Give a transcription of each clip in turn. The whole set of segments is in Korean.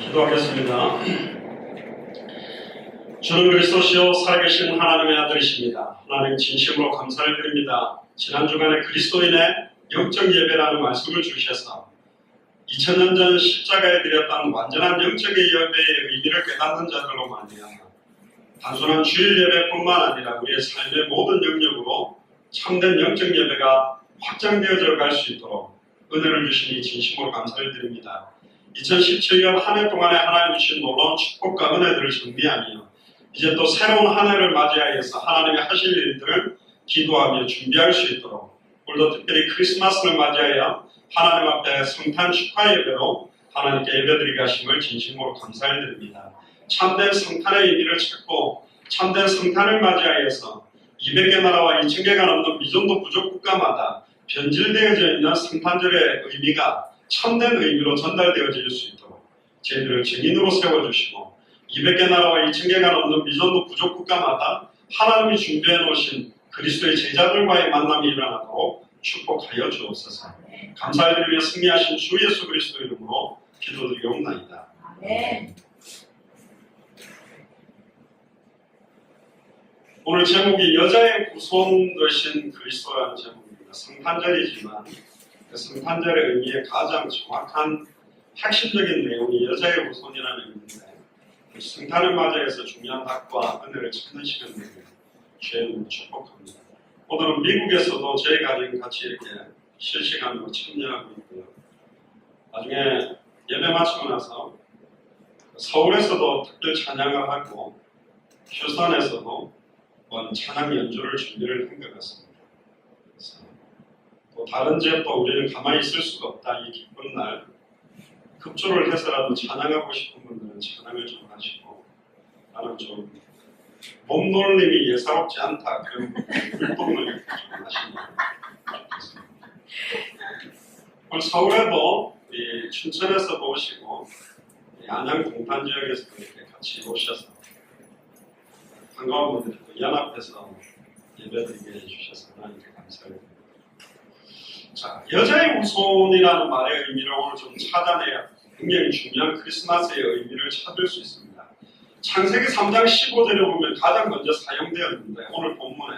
기도하겠습니다. 주는 그리스도시요 살아계신 하나님의 아들이십니다. 하나님 진심으로 감사를 드립니다. 지난 주간에 그리스도인의 영적 예배라는 말씀을 주셔서 2000년 전 십자가에 드렸던 완전한 영적의 예배의 의미를 깨닫는 자들로 말미암아 단순한 주일 예배뿐만 아니라 우리의 삶의 모든 영역으로 참된 영적 예배가 확장되어져 갈 수 있도록 은혜를 주시니 진심으로 감사를 드립니다. 2017년 한 해 동안에 하나님 주신 놀라운 축복과 은혜들을 정리하며 이제 또 새로운 한 해를 맞이하여서 하나님의 하실 일들을 기도하며 준비할 수 있도록 오늘도 특별히 크리스마스를 맞이하여 하나님 앞에 성탄 축하 예배로 하나님께 예배드리게 하심을 진심으로 감사를 드립니다. 참된 성탄의 의미를 찾고 참된 성탄을 맞이하여서 200개 나라와 2000개가 넘는 미전도 부족 국가마다 변질되어져 있는 성탄절의 의미가 참된 의미로 전달되어질 수 있도록 저희들을 증인으로 세워주시고 200개 나라와 2000개가 넘는 미전도 부족 국가마다 하나님이 준비해 놓으신 그리스도의 제자들과의 만남이 일어나도록 축복하여 주옵소서. 감사를 드리며 승리하신 주 예수 그리스도 이름으로 기도드리옵나이다. 아멘. 오늘 제목이 여자의 후손 되신 그리스도라는 제목입니다. 성탄절이지만 그 성탄절의 의미의 가장 정확한 핵심적인 내용이 여자의 후손이라는 의미인데 성탄을 맞이해서 중요한 답과 은혜를 찾는 시간을 주님을 축복합니다. 오늘은 미국에서도 저희 가정 같이 이렇게 실시간으로 참여하고 있고요. 나중에 예배 마치고 나서 서울에서도 특별 찬양을 하고 휴스턴에서도 찬양 연주를 준비를 한 것 같습니다. 그래서 또 다른 지역도 우리는 가만히 있을 수가 없다. 이 기쁜 날 급조를 해서라도 찬양하고 싶은 분들은 찬양을 좀 하시고 나는 좀 몸놀림이 예사롭지 않다. 그런 활동을 좀 하시면 좋겠습니다. 오늘 서울에도 이 춘천에서도 오시고 안양 동탄 지역에서도 이렇게 같이 오셔서 반가운 분들도 연합해서 예배드리게 해주셔서 하나님께 감사드립니다. 자, 여자의 후손이라는 말의 의미를 오늘 좀 찾아내야 굉장히 중요한 크리스마스의 의미를 찾을 수 있습니다. 창세기 3장 15절에 보면 가장 먼저 사용되었는데 오늘 본문에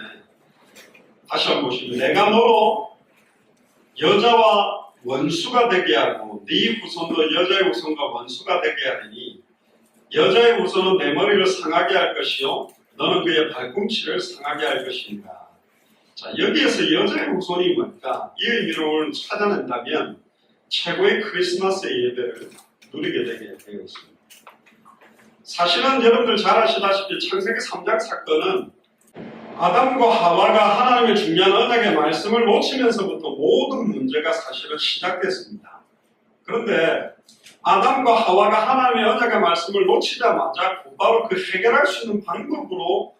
다시 한번 보시면 내가 너로 여자와 원수가 되게 하고 네 후손도 여자의 후손과 원수가 되게 하리니 여자의 후손은 내 머리를 상하게 할 것이요 너는 그의 발꿈치를 상하게 할 것입니다. 자, 여기에서 여자의 후손이 뭘까? 이 의미를 오늘 찾아낸다면 최고의 크리스마스의 예배를 누리게 되게 되어 있습니다. 사실은 여러분들 잘 아시다시피 창세기 3장 사건은 아담과 하와가 하나님의 중요한 언약의 말씀을 놓치면서부터 모든 문제가 사실은 시작됐습니다. 그런데 아담과 하와가 하나님의 언약의 말씀을 놓치자마자 곧바로 그 해결할 수 있는 방법으로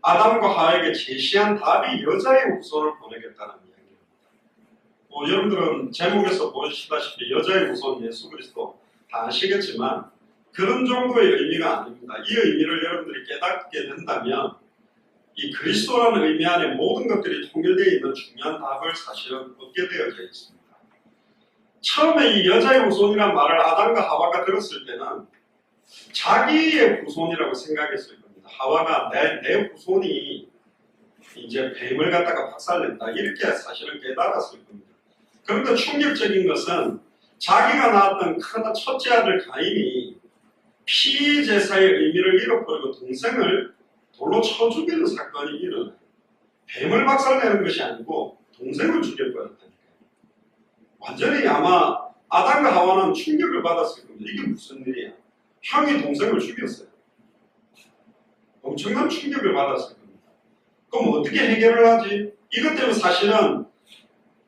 아담과 하와에게 제시한 답이 여자의 후손을 보내겠다는 이야기입니다. 여러분들은 제목에서 보시다시피 여자의 후손 예수 그리스도 다 아시겠지만 그런 정도의 의미가 아닙니다. 이 의미를 여러분들이 깨닫게 된다면 이 그리스도라는 의미 안에 모든 것들이 통일되어 있는 중요한 답을 사실은 얻게 되어져 있습니다. 처음에 이 여자의 후손이라는 말을 아담과 하와가 들었을 때는 자기의 후손이라고 생각했을 겁니다. 하와가 내 후손이 이제 뱀을 갖다가 박살낸다 이렇게 사실은 깨달았을 겁니다. 그런데 충격적인 것은 자기가 낳았던 큰 첫째 아들 가인이 피제사의 의미를 잃어버리고 동생을 돌로 쳐 죽이는 사건이 일어나요. 뱀을 박살내는 것이 아니고 동생을 죽여버렸다니까요. 완전히 아마 아담과 하와는 충격을 받았을 겁니다. 이게 무슨 일이야? 형이 동생을 죽였어요. 엄청난 충격을 받았을 겁니다. 그럼 어떻게 해결을 하지? 이것 때문에 사실은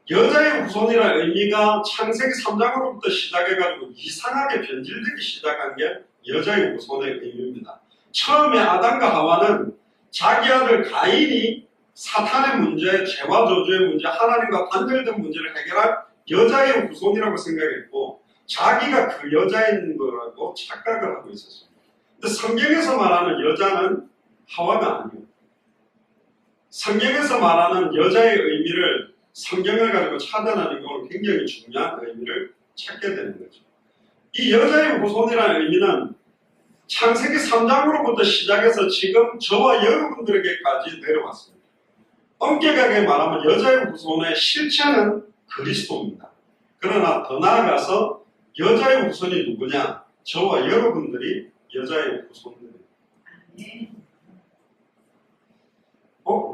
여자의 후손이라는 의미가 창세기 3장으로부터 시작해가지고 이상하게 변질되기 시작한 게 여자의 후손의 의미입니다. 처음에 아담과 하와는 자기 아들 가인이 사탄의 문제, 죄와 저주의 문제, 하나님과 단절된 문제를 해결할 여자의 후손이라고 생각했고 자기가 그 여자인 거라고 착각을 하고 있었습니다. 근데 성경에서 말하는 여자는 하와가 아니에요. 성경에서 말하는 여자의 의미를 성경을 가지고 찾아내는 건 굉장히 중요한 의미를 찾게 되는 거죠. 이 여자의 후손이라는 의미는 창세기 3장으로부터 시작해서 지금 저와 여러분들에게까지 내려왔습니다. 엄격하게 말하면 여자의 후손의 실체는 그리스도입니다. 그러나 더 나아가서 여자의 후손이 누구냐? 저와 여러분들이 여자의 후손들입니다.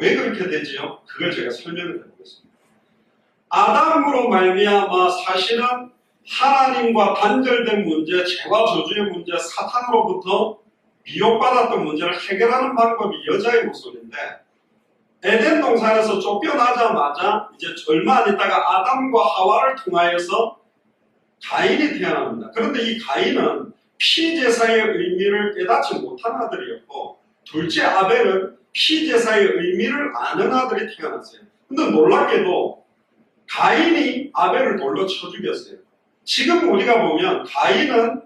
왜 그렇게 되지요? 그걸 제가 설명을 해보겠습니다. 아담으로 말미암아 사실은 하나님과 단절된 문제, 죄와 저주의 문제, 사탄으로부터 미혹받았던 문제를 해결하는 방법이 여자의 후손인데, 에덴 동산에서 쫓겨나자마자 이제 얼마 안 있다가 아담과 하와를 통하여서 가인이 태어납니다. 그런데 이 가인은 피제사의 의미를 깨닫지 못한 아들이었고, 둘째 아벨은 피제사의 의미를 아는 아들이 태어났어요. 근데 놀랍게도 가인이 아벨을 돌로 쳐 죽였어요. 지금 우리가 보면 가인은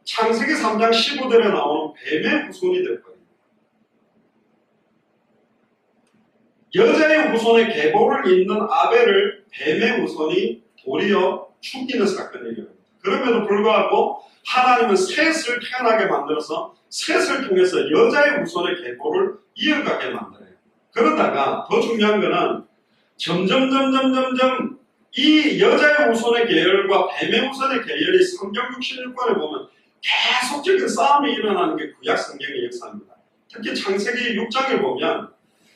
창세기 3장 15절에 나오는 뱀의 후손이 될 거예요. 여자의 후손의 계보를 잇는 아벨을 뱀의 후손이 도리어 죽이는 사건이 일어납니다. 그럼에도 불구하고 하나님은 셋을 태어나게 만들어서 셋을 통해서 여자의 후손의 계보를 이어가게 만들어요. 그러다가 더 중요한 거는 점점 이 여자의 후손의 계열과 뱀의 후손의 계열이 성경 66권에 보면 계속적인 싸움이 일어나는 게 구약 성경의 역사입니다. 특히 창세기 6장에 보면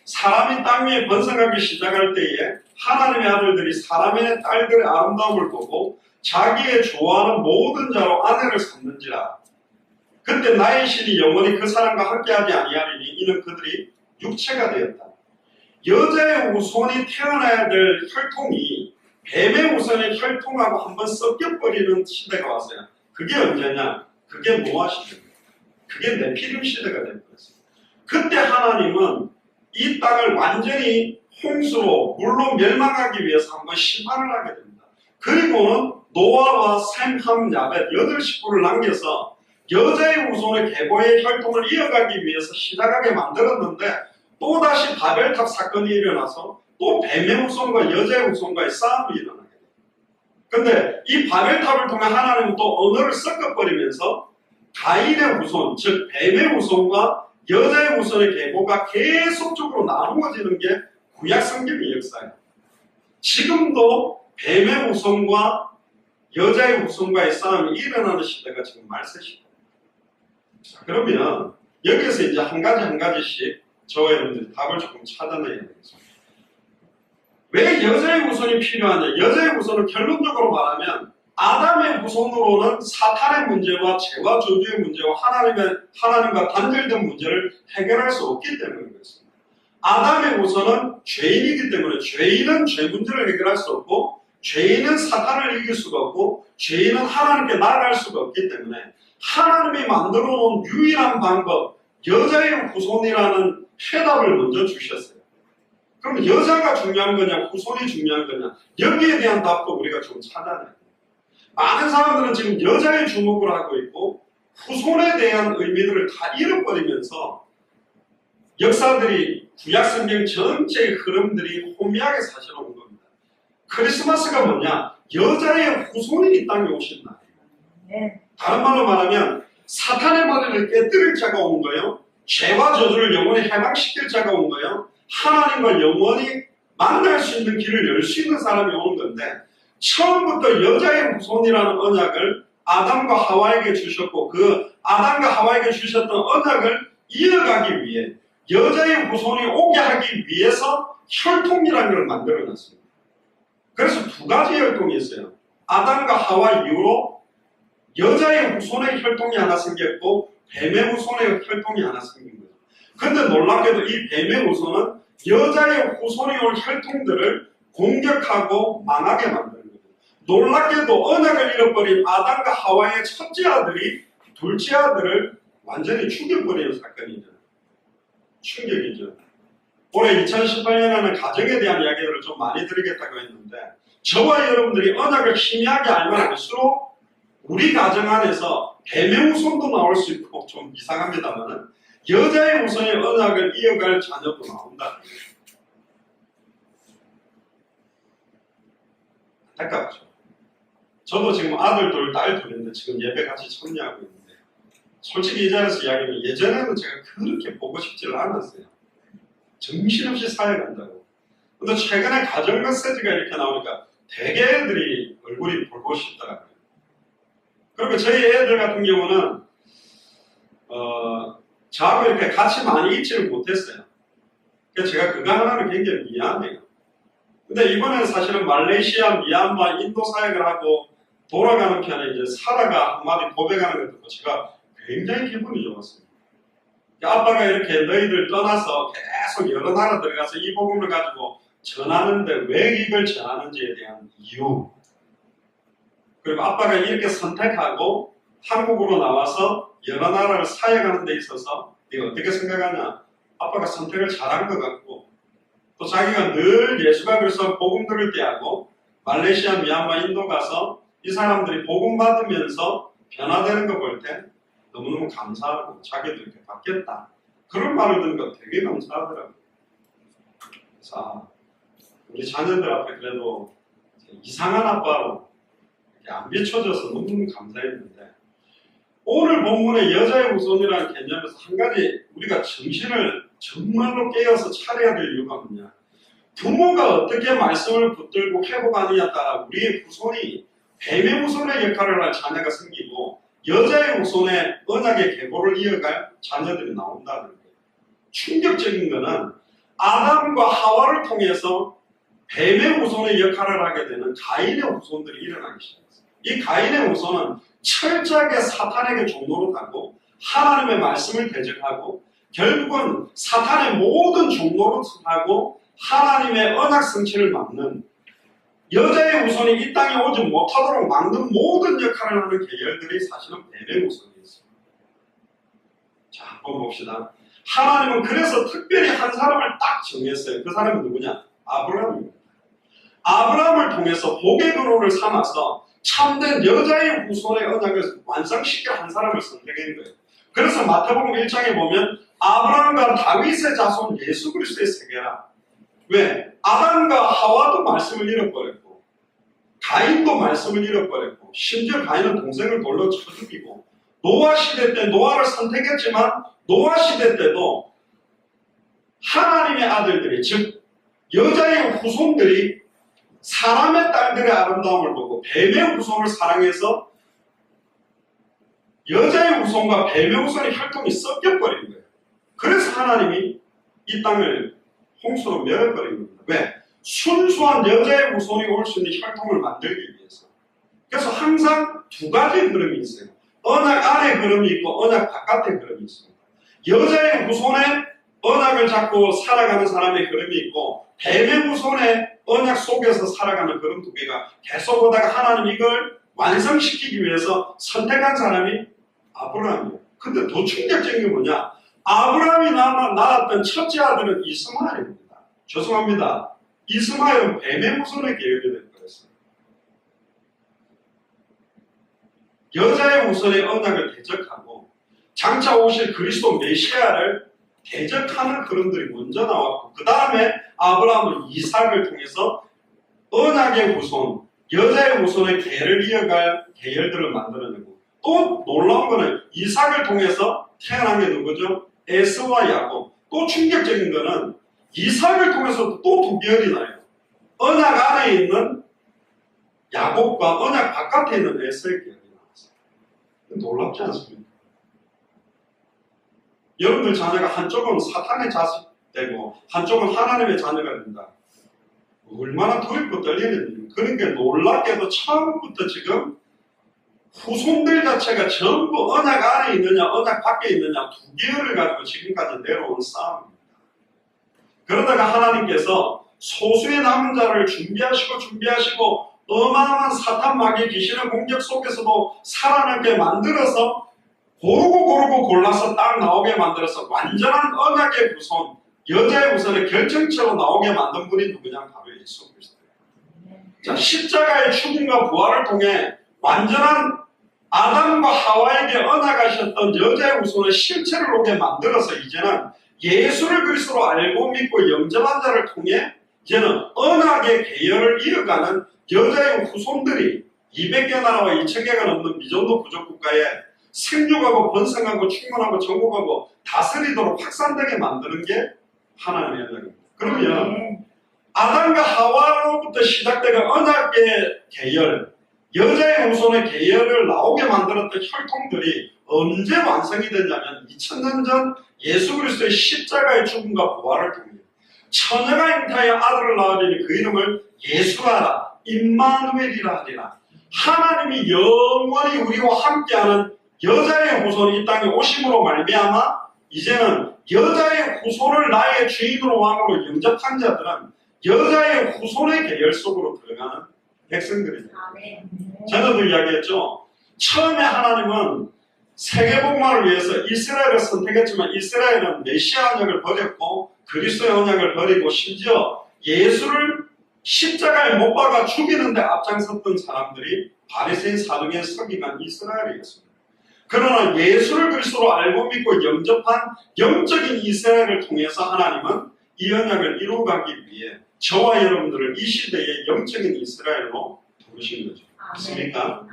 사람이 땅 위에 번성하기 시작할 때에 하나님의 아들들이 사람의 딸들의 아름다움을 보고 자기의 좋아하는 모든 자로 아내를 삼는지라. 그때 나의 신이 영원히 그 사람과 함께하지 아니하리니 이는 그들이 육체가 되었다. 여자의 후손이 태어나야 될 혈통이 뱀의 후손의 혈통하고 한번 섞여버리는 시대가 왔어요. 그게 언제냐? 그게 노아 시대입니다. 그게 네피림 시대가 되어버렸어요. 그때 하나님은 이 땅을 완전히 홍수로 물로 멸망하기 위해서 한번 심판을 하게 됩니다. 그리고는 노아와 셈, 함, 야벳 8식구를 남겨서 여자의 후손의 계보의 혈통을 이어가기 위해서 시작하게 만들었는데 또다시 바벨탑 사건이 일어나서 또 뱀의 후손과 여자의 후손과의 싸움이 일어나게 됩니다. 근데 이 바벨탑을 통해 하나님은 또 언어를 섞어버리면서 가인의 후손, 즉 뱀의 후손과 여자의 후손의 계보가 계속적으로 나누어지는 게 구약 성경의 역사예요. 지금도 뱀의 후손과 여자의 후손과의 싸움이 일어나는 시대가 지금 말세 시대입니다. 자, 그러면 여기서 이제 한 가지씩 저와 여러분들이 답을 조금 찾아내야 되겠습니다. 왜 여자의 후손이 필요하냐? 여자의 후손은 결론적으로 말하면 아담의 후손으로는 사탄의 문제와 죄와 저주의 문제와 하나님과 단절된 문제를 해결할 수 없기 때문에 그렇습니다. 아담의 후손은 죄인이기 때문에 죄인은 죄 문제를 해결할 수 없고 죄인은 사탄을 이길 수가 없고 죄인은 하나님께 나아갈 수가 없기 때문에 하나님이 만들어 놓은 유일한 방법, 여자의 후손이라는 해답을 먼저 주셨어요. 그럼 여자가 중요한 거냐, 후손이 중요한 거냐, 여기에 대한 답도 우리가 좀 찾아내야 돼요. 많은 사람들은 지금 여자의 주목을 하고 있고 후손에 대한 의미들을 다 잃어버리면서 역사들이 구약 성경 전체의 흐름들이 혼미하게 사실어온 겁니다. 크리스마스가 뭐냐? 여자의 후손이 이 땅에 오신 날이에요. 다른 말로 말하면 사탄의 머리를 깨뜨릴 자가 온 거예요. 죄와 저주를 영원히 해방시킬 자가 온 거예요. 하나님과 영원히 만날 수 있는 길을 열 수 있는 사람이 오는 건데 처음부터 여자의 후손이라는 언약을 아담과 하와에게 주셨고 그 아담과 하와에게 주셨던 언약을 이어가기 위해 여자의 후손이 오게 하기 위해서 혈통이라는 걸 만들어놨습니다. 그래서 두 가지 혈통이 있어요. 아담과 하와 이후로 여자의 후손의 혈통이 하나 생겼고 뱀의 후손의 혈통이 하나 생긴 거죠. 그런데 놀랍게도 이 뱀의 후손은 여자의 후손이 올 혈통들을 공격하고 망하게 만드는 거죠. 놀랍게도 언약을 잃어버린 아담과 하와의 첫째 아들이 둘째 아들을 완전히 죽여버리는 사건이죠. 충격이죠. 올해 2018년에는 가정에 대한 이야기들을 좀 많이 드리겠다고 했는데 저와 여러분들이 언약을 희미하게 알면 알수록 우리 가정 안에서 뱀의 후손도 나올 수 있고 좀 이상합니다만 여자의 후손의 언약을 이어갈 자녀도 나온다는 거예요. 안타깝죠. 저도 지금 아들 둘, 딸 둘인데 지금 예배 같이 참여하고 있는데 솔직히 이 자리에서 이야기하면 예전에는 제가 그렇게 보고 싶지를 않았어요. 정신없이 살아간다고. 근데 최근에 가정 메시지가 이렇게 나오니까 대개 애들이 얼굴이 보고 싶더라고요. 그리고 저희 애들 같은 경우는 저하고 이렇게 같이 많이 있지를 못했어요. 그래서 제가 그거 하나는 굉장히 미안해요. 근데 이번에는 사실은 말레이시아, 미얀마, 인도 사역을 하고 돌아가는 편에 이제 사라가 한마디 고백하는 것 듣고 제가 굉장히 기분이 좋았어요. 아빠가 이렇게 너희들 떠나서 계속 여러 나라 들어가서 이 복음을 가지고 전하는데 왜 이걸 전하는지에 대한 이유, 그리고 아빠가 이렇게 선택하고 한국으로 나와서 여러 나라를 사역하는 데 있어서 네가 어떻게 생각하냐? 아빠가 선택을 잘한 것 같고 또 자기가 늘 예수가 그래서 복음 들을 때 하고 말레이시아, 미얀마, 인도 가서 이 사람들이 복음 받으면서 변화되는 거 볼 때 너무너무 감사하고 자기도 이렇게 바뀌었다. 그런 말을 듣는 거 되게 감사하더라고요. 자, 우리 자녀들 앞에 그래도 이상한 아빠로 이렇게 안 비춰져서 너무너무 감사했는데 오늘 본문의 여자의 후손이라는 개념에서 한 가지 우리가 정신을 정말로 깨어서 차려야 될 이유가 뭐냐? 부모가 어떻게 말씀을 붙들고 회복하느냐에 따라 우리의 후손이 뱀의 후손의 역할을 할 자녀가 생기고 여자의 후손의 언약의 계보를 이어갈 자녀들이 나온다는 거예요. 충격적인 것은 아담과 하와를 통해서 뱀의 후손의 역할을 하게 되는 가인의 후손들이 일어나기 시작했어요. 이 가인의 후손은 철저하게 사탄에게 종노릇하고 하나님의 말씀을 대적하고 결국은 사탄의 모든 종노릇하고 하나님의 언약 성취를 막는 여자의 후손이 이 땅에 오지 못하도록 막는 모든 역할을 하는 계열들이 사실은 뱀의 후손이었어요. 자, 한번 봅시다. 하나님은 그래서 특별히 한 사람을 딱 정했어요. 그 사람은 누구냐? 아브라함입니다. 아브라함을 통해서 복의 근원을 삼아서 참된 여자의 후손의 언약을 완성시켜 한 사람을 선택한 거예요. 그래서 마태복음 1장에 보면 아브라함과 다윗의 자손 예수 그리스도의 세계라. 왜? 아담과 하와도 말씀을 잃어버렸고 가인도 말씀을 잃어버렸고 심지어 가인은 동생을 돌로 쳐 죽이고 노아 시대 때 노아를 선택했지만 노아 시대 때도 하나님의 아들들이 즉 여자의 후손들이 사람의 딸들의 아름다움을 보고 뱀의 후손을 사랑해서 여자의 후손과 뱀의 후손의 혈통이 섞여버린 거예요. 그래서 하나님이 이 땅을 홍수로 멸어버린 겁니다. 왜? 순수한 여자의 후손이 올 수 있는 혈통을 만들기 위해서. 그래서 항상 두 가지 흐름이 있어요. 언약 안에 흐름이 있고 언약 바깥의 흐름이 있습니다. 여자의 후손의 언약을 잡고 살아가는 사람의 흐름이 있고 뱀의 후손의 언약 속에서 살아가는 흐름 두 개가 계속 오다가 하나님 이걸 완성시키기 위해서 선택한 사람이 아브라함이에요. 근데 더 충격적인 게 뭐냐? 아브라함이 낳았던 첫째 아들은 이스마엘입니다. 죄송합니다. 이스마엘은 뱀의 후손의 계열이 될 거였어요. 여자의 후손의 언약을 대적하고 장차 오실 그리스도 메시아를 대적하는 흐름들이 먼저 나왔고 그 다음에 아브라함은 이삭을 통해서 언약의 후손, 여자의 후손의 계를 이어갈 계열들을 만들어내고 또 놀라운 거는 이삭을 통해서 태어난 게 누구죠? 에서와 야곱. 또 충격적인 거는 이삭을 통해서 또 두 계열이 나요. 언약 안에 있는 야곱과 언약 바깥에 있는 에서의 계열이 나왔어요. 놀랍지 않습니까? 여러분들 자녀가 한쪽은 사탄의 자식 되고 한쪽은 하나님의 자녀가 된다. 얼마나 두렵고 떨리는 일이에요. 그러니까 놀랍게도 처음부터 지금 후손들 자체가 전부 언약 안에 있느냐 언약 밖에 있느냐 두 계열을 가지고 지금까지 내려온 싸움입니다. 그러다가 하나님께서 소수의 남은 자를 준비하시고 어마어마한 사탄 마귀 귀신의 공격 속에서도 살아남게 만들어서 고르고 골라서 딱 나오게 만들어서 완전한 언약의 후손, 여자의 후손의 결정체로 나오게 만든 분이 누구냐? 바로 예수 그리스도예요. 자, 십자가의 죽음과 부활을 통해 완전한 아담과 하와에게 언약하셨던 여자의 후손의 실체를 오게 만들어서 이제는 예수를 그리스도로 알고 믿고 영접한 자를 통해 이제는 언약의 계열을 이어가는 여자의 후손들이 200개 나라와 2000개가 넘는 미전도 부족 국가에 생육하고 번성하고 충만하고 정복하고 다스리도록 확산되게 만드는 게 하나님의 언약입니다. 그러면 아담과 하와로부터 시작된 언약의 계열, 여자의 후손의 계열을 나오게 만들었던 혈통들이 언제 완성이 됐냐면 2000년 전 예수 그리스도의 십자가의 죽음과 부활을 통해 처녀가 잉타하여 아들을 낳으리니 그 이름을 예수하라, 임마누엘이라 하리라. 하나님이 영원히 우리와 함께하는 여자의 후손이 이 땅에 오심으로 말미암아 이제는 여자의 후손을 나의 주인으로 왕으로 영접한 자들은 여자의 후손의 계열 속으로 들어가는 백성들입니다. 전에도 이야기했죠. 처음에 하나님은 세계복음화를 위해서 이스라엘을 선택했지만 이스라엘은 메시아 언약을 버렸고 그리스도의 언약을 버리고 심지어 예수를 십자가에 못 박아 죽이는데 앞장섰던 사람들이 바리새인, 사두개인, 서기관, 이스라엘이었습니다. 그러나 예수를 그리스도로 알고 믿고 영접한 영적인 이스라엘을 통해서 하나님은 이 언약을 이루어가기 위해 저와 여러분들을 이 시대의 영적인 이스라엘로 부르신 거죠. 맞습니까?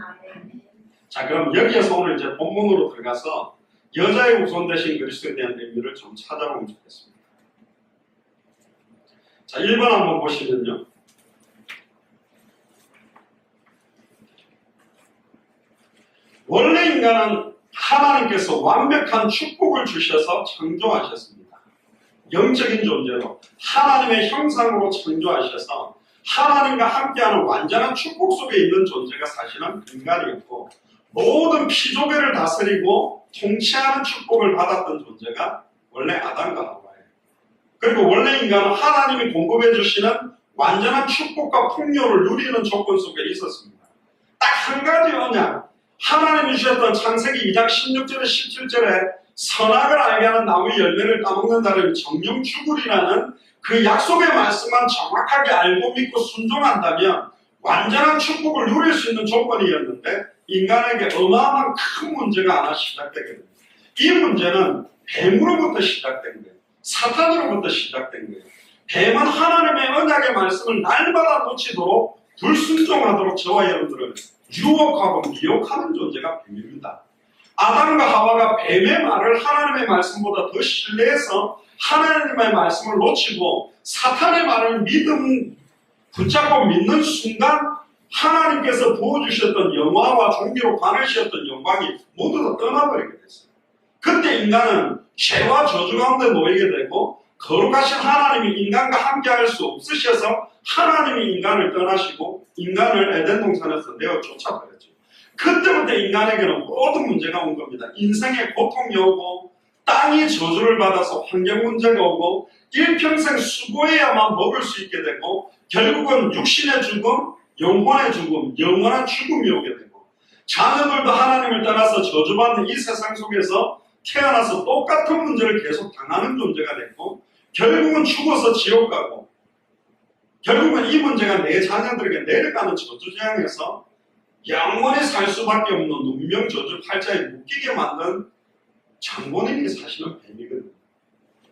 자, 그럼 여기에서 오늘 이제 본문으로 들어가서 여자의 후손 대신 그리스도에 대한 의미를 좀 찾아보면 좋겠습니다. 자, 1번 한번 보시면요. 원래 인간은 하나님께서 완벽한 축복을 주셔서 창조하셨습니다. 영적인 존재로 하나님의 형상으로 창조하셔서 하나님과 함께하는 완전한 축복 속에 있는 존재가 사실은 인간이었고 모든 피조계를 다스리고 통치하는 축복을 받았던 존재가 원래 아담과 하와예요. 그리고 원래 인간은 하나님이 공급해 주시는 완전한 축복과 풍요를 누리는 조건 속에 있었습니다. 딱 한 가지 언약, 하나님이 주셨던 창세기 2장 16절에 17절에 선악을 알게 하는 나무의 열매를 따먹는다는 정령 죽으리라는 그 약속의 말씀만 정확하게 알고 믿고 순종한다면 완전한 축복을 누릴 수 있는 조건이었는데 인간에게 어마어마한 큰 문제가 하나 시작되게 됩니다. 이 문제는 뱀으로부터 시작된 거예요. 사탄으로부터 시작된 거예요. 뱀은 하나님의 언약의 말씀을 날마다 놓치도록 불순종하도록 저와 여러분들을 유혹하고 미혹하는 존재가 뱀입니다. 아담과 하와가 뱀의 말을 하나님의 말씀보다 더 신뢰해서 하나님의 말씀을 놓치고 사탄의 말을 붙잡고 믿는 순간 하나님께서 부어주셨던 영화와 종기로 관하셨던 영광이 모두 다 떠나버리게 됐어요. 그때 인간은 죄와 저주 가운데 놓이게 되고 거룩하신 하나님이 인간과 함께할 수 없으셔서 하나님이 인간을 떠나시고 인간을 에덴 동산에서 내어 쫓아버렸죠. 그때부터 인간에게는 모든 문제가 온 겁니다. 인생의 고통이 오고 땅이 저주를 받아서 환경 문제가 오고 일평생 수고해야만 먹을 수 있게 되고 결국은 육신의 죽음, 영혼의 죽음, 영원한 죽음이 오게 되고 자녀들도 하나님을 떠나서 저주받는 이 세상 속에서 태어나서 똑같은 문제를 계속 당하는 존재가 됐고 결국은 죽어서 지옥 가고 결국은 이 문제가 내 자녀들에게 내려가는 저주재앙에서 영원히 살 수밖에 없는 운명 저주 팔자에 묶이게 만든 장본인이 사실은 뱀이거든요.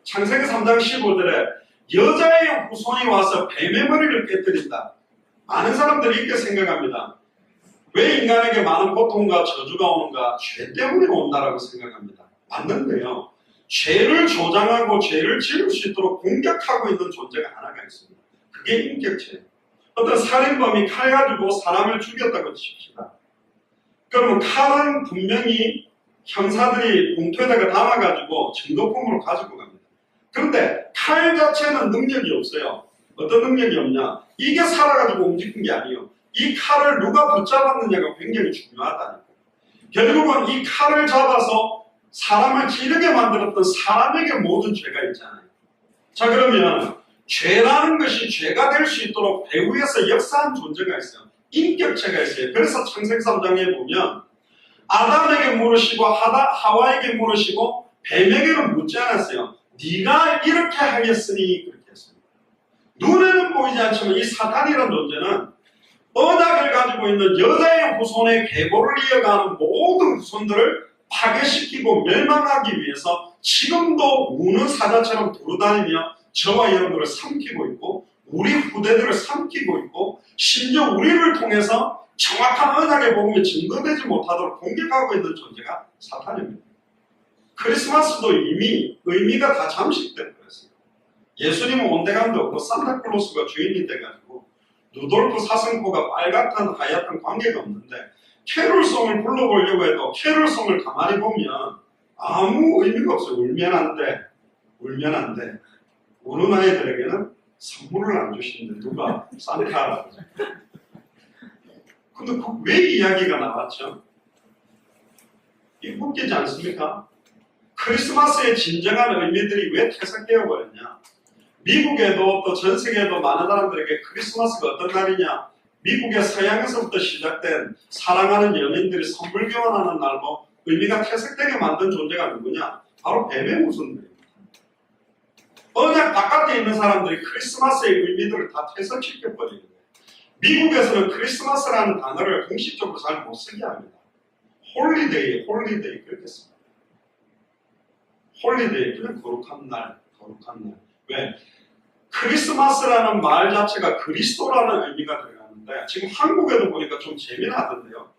창세기 3장 15절에 여자의 후손이 와서 뱀의 머리를 깨뜨린다. 많은 사람들이 이렇게 생각합니다. 왜 인간에게 많은 고통과 저주가 오는가? 죄 때문에 온다라고 생각합니다. 맞는데요. 죄를 조장하고 죄를 지을 수 있도록 공격하고 있는 존재가 하나가 있습니다. 그게 인격체예요. 어떤 살인범이 칼 가지고 사람을 죽였다고 칩시다. 그러면 칼은 분명히 형사들이 봉투에다가 담아가지고 증거품으로 가지고 갑니다. 그런데 칼 자체는 능력이 없어요. 어떤 능력이 없냐? 이게 살아가지고 움직인 게 아니에요. 이 칼을 누가 붙잡았느냐가 굉장히 중요하다니까. 결국은 이 칼을 잡아서 사람을 기르게 만들었던 사람에게 모든 죄가 있잖아요. 자, 그러면 죄라는 것이 죄가 될 수 있도록 배후에서 역사한 존재가 있어요. 인격체가 있어요. 그래서 창세기 3장에 보면 아담에게 물으시고 하와에게 물으시고 뱀에게는 묻지 않았어요. 네가 이렇게 하겠으니 그렇게 했습니다. 눈에는 보이지 않지만 이 사탄이라는 존재는 언약을 가지고 있는 여자의 후손의 계보를 이어가는 모든 후손들을 파괴시키고 멸망하기 위해서 지금도 우는 사자처럼 돌아다니며 저와 여러분들을 삼키고 있고 우리 후대들을 삼키고 있고 심지어 우리를 통해서 정확한 언약의 복음이 증거되지 못하도록 공격하고 있는 존재가 사탄입니다. 크리스마스도 이미 의미가 다 잠식된 거였어요. 예수님은 온데간데 없고 산타클로스가 주인이 돼가지고 루돌프 사슴코가 빨갛든 하얗든 관계가 없는데 캐롤송을 불러보려고 해도 캐롤송을 가만히 보면 아무 의미가 없어요. 울면 안 돼. 울면 안 돼. 우는 아이들에게는 선물을 안 주시는데 누가? 산타라고. 근데 왜 이야기가 나왔죠? 이거 웃기지 않습니까? 크리스마스의 진정한 의미들이 왜 퇴색되어 버렸냐? 미국에도 또 전 세계에도 많은 사람들에게 크리스마스가 어떤 날이냐? 미국의 서양에서부터 시작된 사랑하는 연인들이 선물 교환하는 날로 의미가 퇴색되게 만든 존재가 누구냐? 바로 뱀의 모순들입니다. 언약 바깥에 있는 사람들이 크리스마스의 의미들을 다 퇴색시켜버리는 거예요. 미국에서는 크리스마스라는 단어를 공식적으로 잘 못 쓰게 합니다. 홀리데이 그렇게 씁니다. 홀리데이, 그냥 거룩한 날. 왜? 크리스마스라는 말 자체가 그리스도라는 의미가 들어가는데 지금 한국에도 보니까 좀 재미나던데요.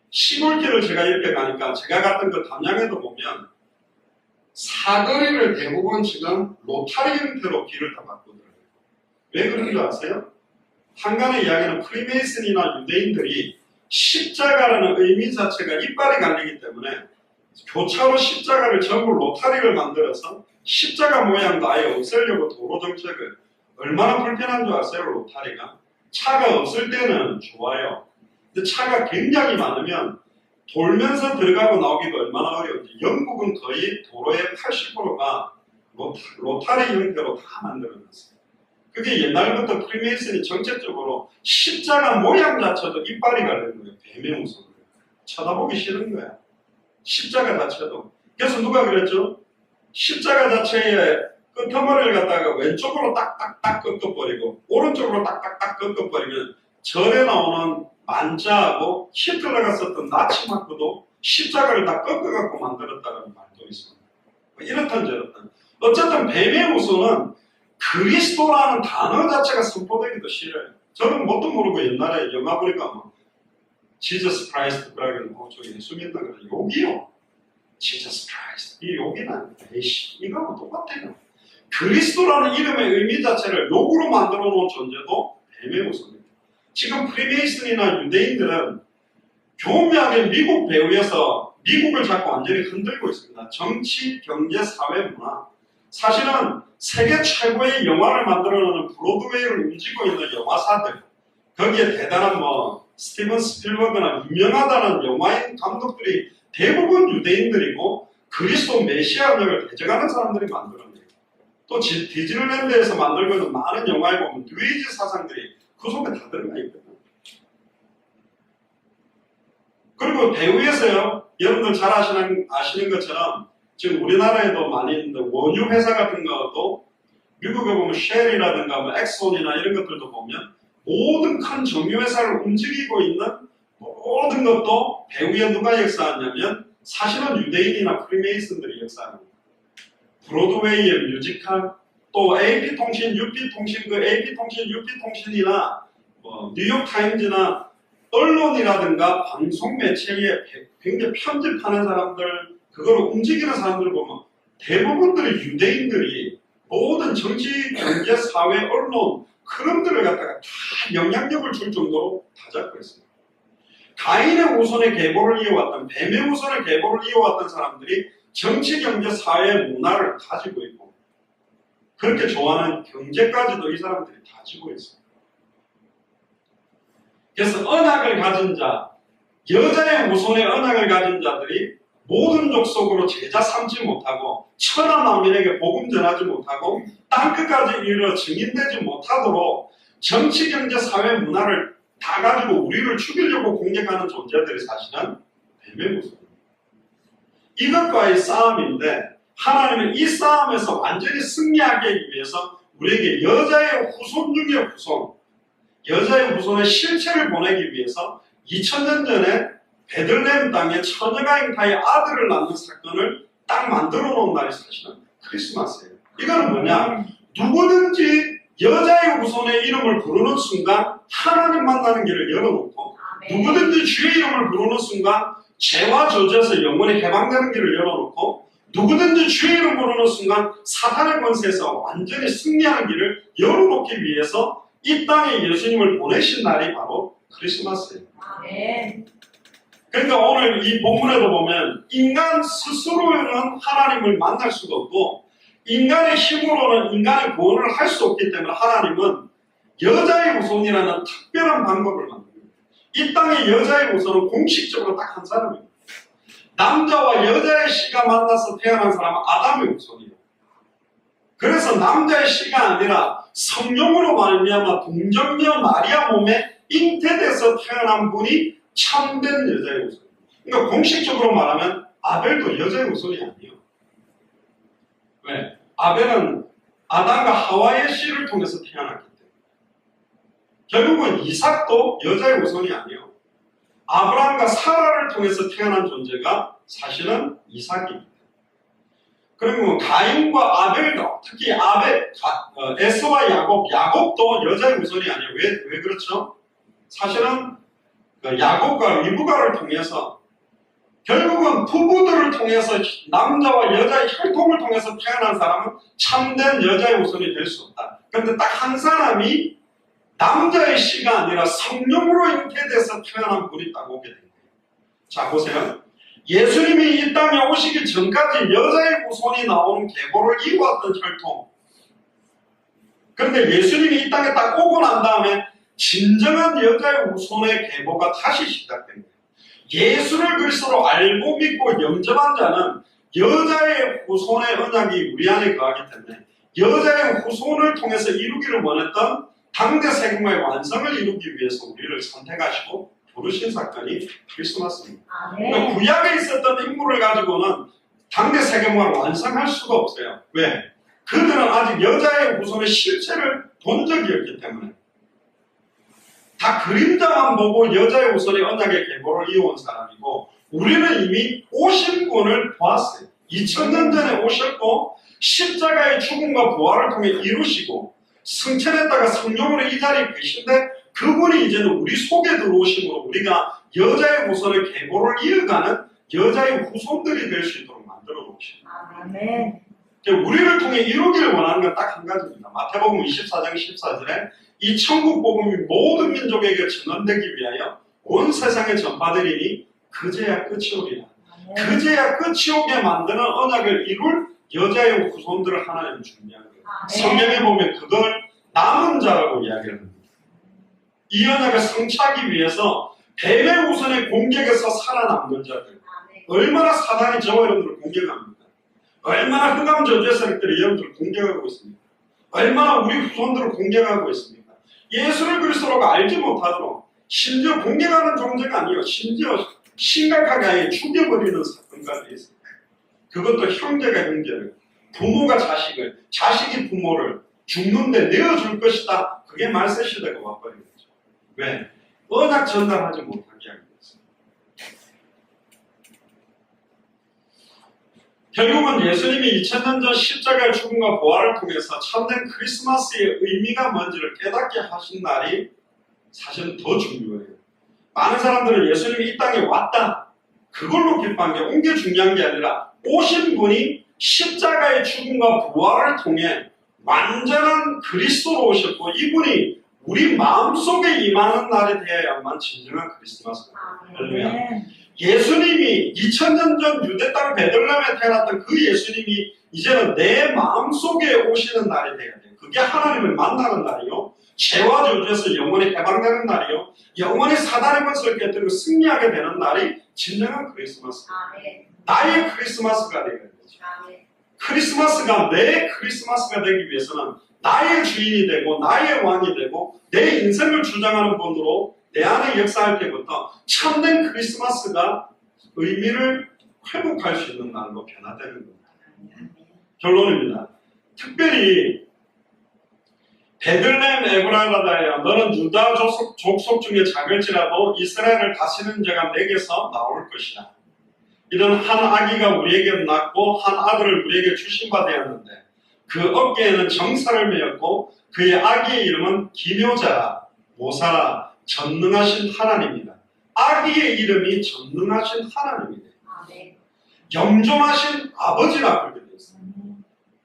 시골길을 제가 이렇게 가니까 제가 갔던 그 담양에도 보면 사거리를 대부분 지금 로타리 형태로 길을 다 바꾸더라고요. 왜 그런 줄 아세요? 한간의 이야기는 프리메이슨이나 유대인들이 십자가라는 의미 자체가 이빨이 갈리기 때문에 교차로 십자가를 전부 로타리를 만들어서 십자가 모양도 아예 없애려고 도로 정책을 얼마나 불편한 줄 아세요? 로타리가 차가 없을 때는 좋아요. 근데 차가 굉장히 많으면 돌면서 들어가고 나오기도 얼마나 어려운지 영국은 거의 도로의 80%가 로타리 형태로 다 만들어놨어요. 그게 옛날부터 프리메이슨이 정책적으로 십자가 모양 자체도 이빨이 갈리는 거예요. 뱀의 모습을 쳐다보기 싫은 거야. 십자가 자체도. 그래서 누가 그랬죠? 십자가 자체의 끄트머리를 갖다가 왼쪽으로 딱딱딱 꺾어버리고 오른쪽으로 딱딱딱 꺾어버리면 절에 나오는 만자하고 히틀러가 썼던 나치 마크도 십자가를 다 꺾어갖고 만들었다는 말도 있습니다. 이렇든 저렇든 어쨌든 뱀의 모습은 그리스도라는 단어 자체가 선포되기도 싫어요. 저는 뭣도 모르고 옛날에 영화 보니까 뭐 지저스 크라이스트 그러길래 저 예수 믿나 그래. 욕이요. 지저스 크라이스트 이 욕이 아닙니다. 에이씨 이거하고 똑같아요. 그리스도라는 이름의 의미 자체를 욕으로 만들어 놓은 존재도 뱀의 모습입니다. 지금 프리메이슨이나 유대인들은 교묘하게 미국 배후에서 미국을 자꾸 완전히 흔들고 있습니다. 정치, 경제, 사회, 문화. 사실은 세계 최고의 영화를 만들어내는 브로드웨이를 움직이고 있는 영화사들, 거기에 대단한 스티븐 스필버그나 유명하다는 영화인 감독들이 대부분 유대인들이고 그리스도 메시아 역을 대적하는 사람들이 만들어내요. 또 디즈니랜드에서 만들고 있는 많은 영화에 보면 뉴에이지 사상들이 그 속에 다 들어가 있거든요. 그리고 배후에서요, 여러분들 잘 아시는 것처럼 지금 우리나라에도 많이 있는데 원유 회사 같은 것도 미국에 보면 쉘이라든가 엑손이나 이런 것들도 보면 모든 큰 정유 회사를 움직이고 있는 모든 것도 배후에 누가 역사하냐면 사실은 유대인이나 프리메이슨들이 역사합니다. 브로드웨이의 뮤지컬, 또 AP통신, UP통신, 그 AP통신, UP통신이나 뉴욕타임즈나 언론이라든가 방송 매체에 굉장히 편집하는 사람들, 그걸 움직이는 사람들 보면 대부분들이 유대인들이 모든 정치, 경제, 사회, 언론 그런들을 갖다가 다 영향력을 줄 정도로 다 잡고 있습니다. 가인의 후손의 계보를 이어왔던, 뱀의 후손의 계보를 이어왔던 사람들이 정치, 경제, 사회, 문화를 가지고 있고 그렇게 좋아하는 경제까지도 이 사람들이 가지고 있습니다. 그래서 언약을 가진 자, 여자의 후손의 언약을 가진 자들이 모든 족속으로 제자 삼지 못하고 천하 만민에게 복음 전하지 못하고 땅끝까지 이르러 증인되지 못하도록 정치, 경제, 사회, 문화를 다 가지고 우리를 죽이려고 공격하는 존재들이 사실은 뱀의 모습입니다. 이것과의 싸움인데 하나님은 이 싸움에서 완전히 승리하기 위해서 우리에게 여자의 후손 중의 후손, 여자의 후손의 실체를 보내기 위해서 2000년 전에 베들레헴 땅에 처녀가 잉타의 아들을 낳는 사건을 딱 만들어 놓은 날이 사실은 크리스마스예요. 이거는 뭐냐? 누구든지 여자의 후손의 이름을 부르는 순간 하나님 만나는 길을 열어놓고 누구든지 주의 이름을 부르는 순간 죄와 저주에서 영원히 해방되는 길을 열어놓고, 누구든지 주의 이름 부르는 순간 사탄의 권세에서 완전히 승리하는 길을 열어놓기 위해서 이 땅에 예수님을 보내신 날이 바로 크리스마스예요. 그러니까 오늘 이 본문에도 보면 인간 스스로는 하나님을 만날 수가 없고, 인간의 힘으로는 인간의 구원을 할 수 없기 때문에 하나님은 여자의 후손이라는 특별한 방법을 만듭니다. 이 땅의 여자의 후손은 공식적으로 딱 한 사람입니다. 남자와 여자의 씨가 만나서 태어난 사람은 아담의 후손이에요. 그래서 남자의 씨가 아니라 성령으로 말미암아 동정녀 마리아 몸에 잉태돼서 태어난 분이 참된 여자의 후손이에요. 그러니까 공식적으로 말하면 아벨도 여자의 후손이 아니에요. 왜? 아벨은 아담과 하와의 씨를 통해서 태어났기 때문에. 결국은 이삭도 여자의 후손이 아니에요. 아브라함과 사라를 통해서 태어난 존재가 사실은 이삭입니다. 그리고 가인과 아벨도, 특히 에서와 야곱도 여자의 후손이 아니에요. 왜 그렇죠? 사실은 야곱과 리브가를 통해서, 결국은 부부들을 통해서, 남자와 여자의 혈통을 통해서 태어난 사람은 참된 여자의 후손이 될 수 없다. 그런데 딱 한 사람이 남자의 씨가 아니라 성령으로 잉태돼서 태어난 분이 딱 오게 됩니다. 자, 보세요. 예수님이 이 땅에 오시기 전까지 여자의 후손이 나오는 계보를 이어왔던 혈통. 그런데 예수님이 이 땅에 딱 오고 난 다음에 진정한 여자의 후손의 계보가 다시 시작됩니다. 예수를 그리스도로 알고 믿고 영접한 자는 여자의 후손의 언약이 우리 안에 거하기 때문에 여자의 후손을 통해서 이루기를 원했던 당대 세금의 완성을 이루기 위해서 우리를 선택하시고 부르신 사건이 크리스마스입니다. 그러니까 구약에 있었던 인물을 가지고는 당대 세금을 완성할 수가 없어요. 왜? 그들은 아직 여자의 후손의 실체를 본 적이 없기 때문에. 다 그림자만 보고 여자의 후손의 언약의 계보를 이어온 사람이고, 우리는 이미 오신 분을 보았어요. 2000년 전에 오셨고 십자가의 죽음과 부활을 통해 이루시고 승천했다가 성령으로 이 자리에 계신데, 그분이 이제는 우리 속에 들어오심으로 우리가 여자의 후손의 계보를 이어가는 여자의 후손들이 될 수 있도록 만들어 놓으십니다. 아멘. 우리를 통해 이루기를 원하는 건 딱 한 가지입니다. 마태복음 24장 14절에 이 천국 복음이 모든 민족에게 전언되기 위하여 온 세상에 전파되리니 그제야 끝이 오리라. 그제야 끝이 오게 만드는 언약을 이룰 여자의 후손들을 하나님이 준비한 거예요. 성경에 보면 그걸 남은 자라고 이야기를 합니다. 이 언약을 성취하기 위해서 뱀의 후손의 공격에서 살아남는 자들, 얼마나 사단이 저와 여러분들을 공격합니까? 얼마나 흑암 저주의 세력들이 여러분들을 공격하고 있습니까? 얼마나 우리 후손들을 공격하고 있습니까? 예수를 그리스도라고 알지 못하도록, 심지어 공격하는 존재가 아니에요. 심지어 심각하게 아예 죽여버리는 사건까지 있습니다. 그것도 형제가 형제를, 부모가 자식을, 자식이 부모를 죽는데 내어줄 것이다. 그게 말세 시대가 와버린 거죠. 왜? 언약 전달하지 못하게 하기 위해서. 결국은 예수님이 2000년 전 십자가의 죽음과 부활을 통해서 참된 크리스마스의 의미가 뭔지를 깨닫게 하신 날이 사실은 더 중요해요. 많은 사람들은 예수님이 이 땅에 왔다, 그걸로 기뻐한 게 온 게 중요한 게 아니라 오신 분이 십자가의 죽음과 부활을 통해 완전한 그리스도로 오셨고, 이분이 우리 마음속에 임하는 날이 되어야만 진정한 크리스마스가 할렐루야. 예수님이 2000년 전 유대 땅 베들레헴에 태어났던 그 예수님이 이제는 내 마음속에 오시는 날이 되어야 돼요. 그게 하나님을 만나는 날이요, 죄와 저주에서 영원히 해방되는 날이요, 영원히 사단의 권세를 깨뜨리고 승리하게 되는 날이 진정한 크리스마스. 나의 크리스마스가 되어야 되죠. 크리스마스가 내 크리스마스가 되기 위해서는 나의 주인이 되고 나의 왕이 되고 내 인생을 주장하는 분으로 내 안에 역사할 때부터 참된 크리스마스가 의미를 회복할 수 있는 날로 변화되는 겁니다. 결론입니다. 특별히 베들레헴 에브라다야, 너는 유다 족속 중에 작을지라도 이스라엘을 다스리는 자가 내게서 나올 것이다. 이런 한 아기가 우리에게 낳고 한 아들을 우리에게 주신 바 되었는데 그 어깨에는 정사를 메었고 그의 아기의 이름은 기묘자라, 모사라, 전능하신 하나님이다. 아기의 이름이 전능하신 하나님이에요. 네. 영존하신 아버지라고 그렇게 되어 있어요.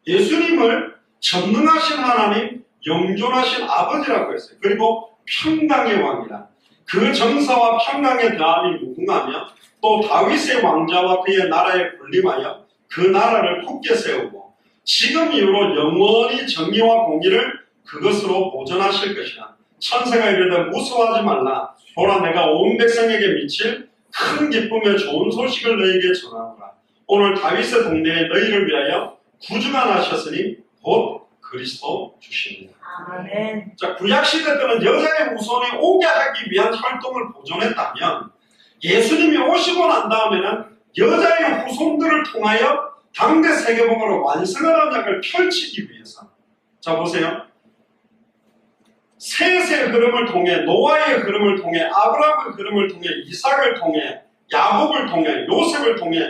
예수님을 전능하신 하나님, 영존하신 아버지라고 했어요. 그리고 평강의 왕이라. 그 정사와 평강의 대함이 무궁하며 또 다윗의 왕자와 그의 나라에 군림하여 그 나라를 굳게 세우고 지금 이후로 영원히 정의와 공의를 그것으로 보존하실 것이라. 천사가 이르되 무서워하지 말라. 보라 내가 온 백성에게 미칠 큰 기쁨의 좋은 소식을 너희에게 전하노라. 오늘 다윗의 동네에 너희를 위하여 구주가 나셨으니 곧 그리스도 주십니다. 아멘. 자, 구약시대 때는 여자의 후손이 오게 하기 위한 활동을 보존했다면 예수님이 오시고 난 다음에는 여자의 후손들을 통하여 당대 세계복음으로 완성한 언약을 펼치기 위해서, 자 보세요. 셋의 흐름을 통해, 노아의 흐름을 통해, 아브라함의 흐름을 통해, 이삭을 통해, 야곱을 통해, 요셉을 통해,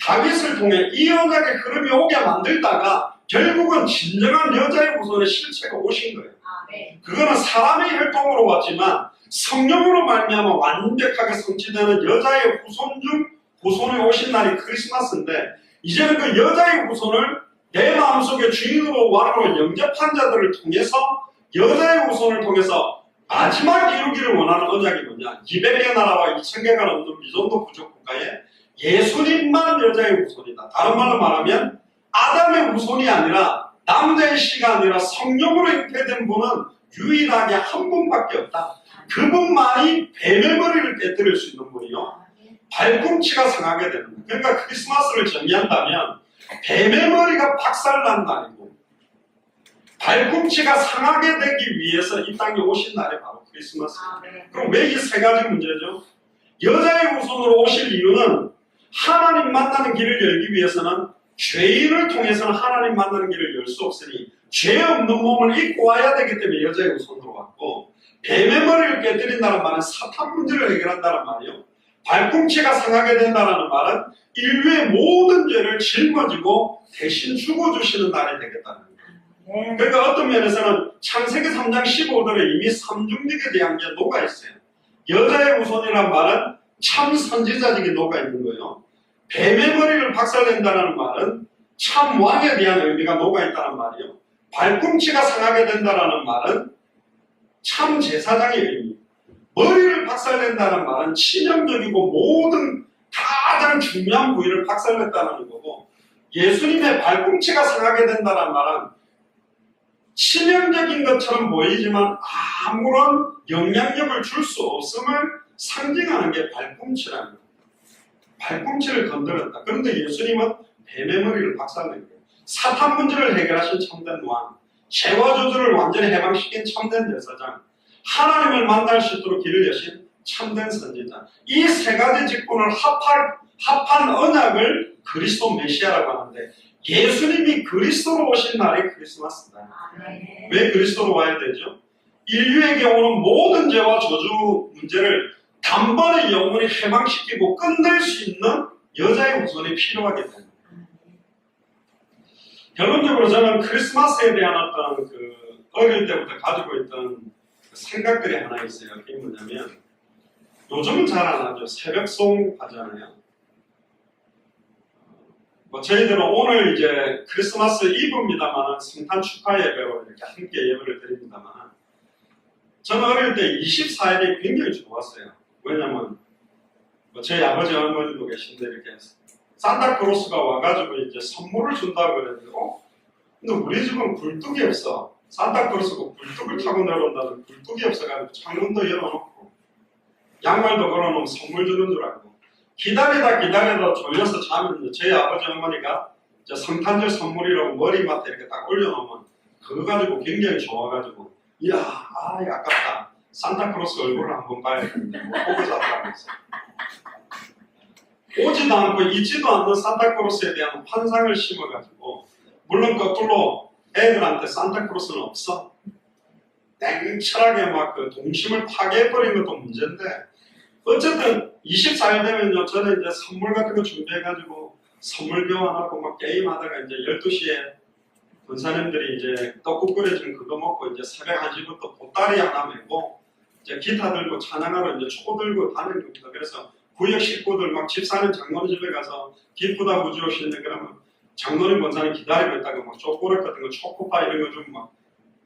다윗을 통해 이 언약의 흐름이 오게 만들다가 결국은 진정한 여자의 후손의 실체가 오신 거예요. 네. 그거는 사람의 혈통으로 왔지만 성령으로 말미암아 완벽하게 성취되는 여자의 후손 중 후손이 오신 날이 크리스마스인데, 이제는 그 여자의 후손을 내 마음속에 주인으로 왕으로 영접한 자들을 통해서 여자의 후손을 통해서 마지막 이루기를 원하는 언약이 뭐냐? 200개 나라와 2000개가 넘는 미존도 부족 국가에 예수님만 여자의 후손이다. 다른 말로 말하면 아담의 후손이 아니라 남자의 씨가 아니라 성령으로 잉태된 분은 유일하게 한 분밖에 없다. 그분만이 뱀의 머리를 깨뜨릴 수 있는 분이요, 발꿈치가 상하게 되는 거예요. 그러니까 크리스마스를 정의한다면 뱀의 머리가 박살난 날이고 발꿈치가 상하게 되기 위해서 이 땅에 오신 날이 바로 크리스마스예요. 그럼 왜 이 세 가지 문제죠? 여자의 후손으로 오실 이유는 하나님 만나는 길을 열기 위해서는 죄인을 통해서는 하나님 만나는 길을 열 수 없으니 죄 없는 몸을 입고 와야 되기 때문에 여자의 후손으로 왔고, 뱀의 머리를 깨뜨린다는 말은 사탄 문제를 해결한다는 말이요, 발꿈치가 상하게 된다는 말은 인류의 모든 죄를 짊어지고 대신 죽어주시는 날이 되겠다는 거예요. 그러니까 어떤 면에서는 창세기 3장 15절에 이미 삼중직에 대한 게 녹아있어요. 여자의 후손이란 말은 참 선지자직이 녹아있는 거예요. 뱀의 머리를 박살낸다는 말은 참 왕에 대한 의미가 녹아있다는 말이에요. 발꿈치가 상하게 된다는 말은 참 제사장의 의미. 머리를 박살낸다는 말은 치명적이고 모든 가장 중요한 부위를 박살냈다는 거고, 예수님의 발꿈치가 상하게 된다는 말은 치명적인 것처럼 보이지만 아무런 영향력을 줄 수 없음을 상징하는 게 발꿈치라는 거예요. 발꿈치를 건드렸다. 그런데 예수님은 뱀의 머리를 박살낸 거예요. 사탄 문제를 해결하신 참된 왕, 죄와 저주를 완전히 해방시킨 참된 제사장, 하나님을 만날 수 있도록 길을 여신 참된 선지자, 이 세 가지 직분을 합한 언약을 그리스도 메시아라고 하는데, 예수님이 그리스도로 오신 날이 크리스마스다. 왜 그리스도로 와야 되죠? 인류에게 오는 모든 죄와 저주 문제를 단번에 영원히 해방시키고 끝낼 수 있는 여자의 후손이 필요하기 때문에. 결론적으로 저는 크리스마스에 대한 어떤 어릴 때부터 가지고 있던 생각들이 하나 있어요. 그게 뭐냐면, 요즘은 잘 안 하죠. 새벽송 하잖아요. 저희들은 오늘 이제 크리스마스 이브입니다만 성탄 축하 예배로 이렇게 함께 예배를 드립니다만, 저는 어릴 때 24일이 굉장히 좋았어요. 왜냐면 저희 아버지 어머니도 계신데 이렇게 산타크로스가 와가지고 이제 선물을 준다고 그랬는데, 근데 우리 집은 굴뚝이 없어. 산타크로스가 굴뚝을 타고 내려온다는 굴뚝이 없어가지고 창문도 열어놓고 양말도 걸어놓으면 선물 주는 줄 알고 기다리다 졸려서 자면 저희 아버지 어머니가 이제 성탄절 선물이라고 머리맡에 이렇게 딱 올려놓으면 그거 가지고 굉장히 좋아가지고, 이야, 아깝다. 산타크로스 얼굴을 한번 봐야 되는데 못 보고 자더라고요. 오지도 않고 있지도 않는 산타크로스에 대한 환상을 심어가지고, 물론 거꾸로 애들한테 산타크로스는 없어. 땡철하게 막 그 동심을 파괴해버린 것도 문제인데, 어쨌든 24일 되면요, 저는 이제 선물 같은 거 준비해가지고 선물 교환하고 막 게임하다가 이제 12시에 권사님들이 이제 떡국 끓여준 그거 먹고 이제 새벽 1시부터 보따리 하나 메고 이제 기타 들고 찬양하러 이제 초 들고 다니는 겁니다. 그래서 구역 식구들 막 집사님 장로님 집에 가서 기쁘다 부지 오시는데 그러면 장로님 권사님 기다리고 있다가 막 초코렉 같은 거 초코파 이런 거 좀 막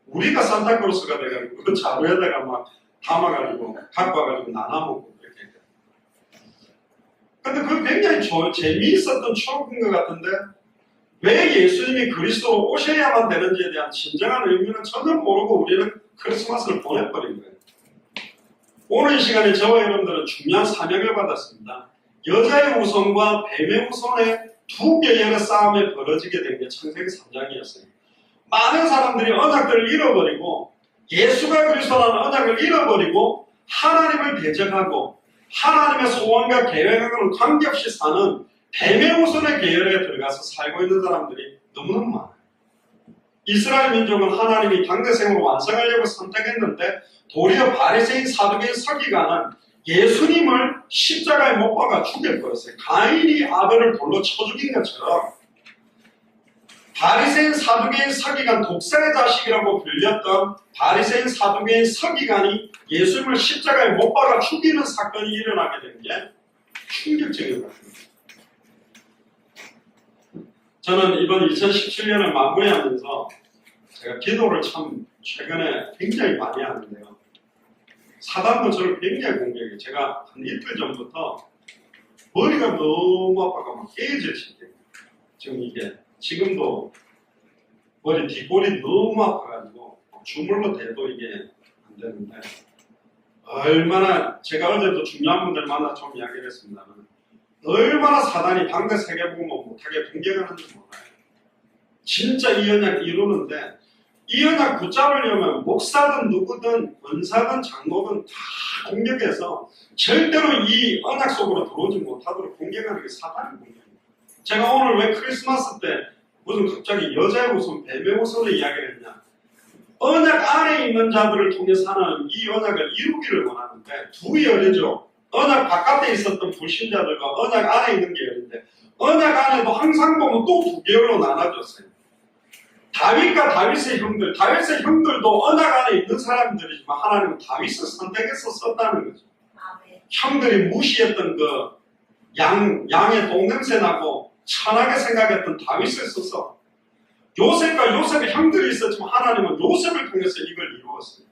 우리가 산타크로스가 돼가지고 그 자루에다가 막 담아가지고 갖고 와가지고 나눠 먹고 이렇게. 근데 그 굉장히 재미있었던 추억인 것 같은데 왜 예수님이 그리스도로 오셔야만 되는지에 대한 진정한 의미는 전혀 모르고 우리는 크리스마스를 보내버린 거예요. 오늘 이 시간에 저와 여러분들은 중요한 사명을 받았습니다. 여자의 후손과 뱀의 후손의 두 계열의 싸움이 벌어지게 된 게 창세기 3장이었어요. 많은 사람들이 언약들을 잃어버리고 예수가 그리스도라는 언약을 잃어버리고 하나님을 대적하고 하나님의 소원과 계획하고는 관계없이 사는 뱀의 후손의 계열에 들어가서 살고 있는 사람들이 너무너무 많아요. 이스라엘 민족은 하나님이 당대생으로 완성하려고 선택했는데 도리어 바리새인 사두개인 서기관은 예수님을 십자가에 못 박아 죽여버렸어요. 가인이 아벨을 돌로 쳐 죽인 것처럼 바리새인 사두개인 서기관 독사의 자식이라고 불렸던 바리새인 사두개인 서기관이 예수님을 십자가에 못 박아 죽이는 사건이 일어나게 된 게 충격적인 것 같습니다. 저는 이번 2017년을 마무리하면서 제가 기도를 참 최근에 굉장히 많이 하는데요. 사단도 저를 굉장히 공격해요. 제가 한 이틀 전부터 머리가 너무 아파가 막 깨져지게. 지금 이게 지금도 머리 뒷골이 너무 아파가지고 주물러 대도 이게 안 되는데 얼마나 제가 어제도 중요한 분들 만나 좀 이야기를 했습니다만 얼마나 사단이 당대 세계복음을 못하게 공격하는지 몰라요. 진짜 이 언약 이루는데 이 언약 붙잡으려면 목사든 누구든 권사든 장로든 다 공격해서 절대로 이 언약 속으로 들어오지 못하도록 공격하는 게 사단의 공격입니다. 제가 오늘 왜 크리스마스 때 무슨 갑자기 여자의 후손, 뱀의 후손의 이야기를 했냐. 언약 안에 있는 자들을 통해서 하는 이 언약을 이루기를 원하는데 두 열이죠. 언약 바깥에 있었던 불신자들과 언약 안에 있는 계열인데 언약 안에도 항상 보면 또 두 계열로 나눠졌어요. 다윗과 다윗의 형들, 다윗의 형들도 언약 안에 있는 사람들이지만 하나님은 다윗을 선택해서 썼다는 거죠. 형들이 무시했던 그 양의 똥냄새 나고 천하게 생각했던 다윗을 써서 요셉과 요셉의 형들이 있었지만 하나님은 요셉을 통해서 이걸 이루었어요.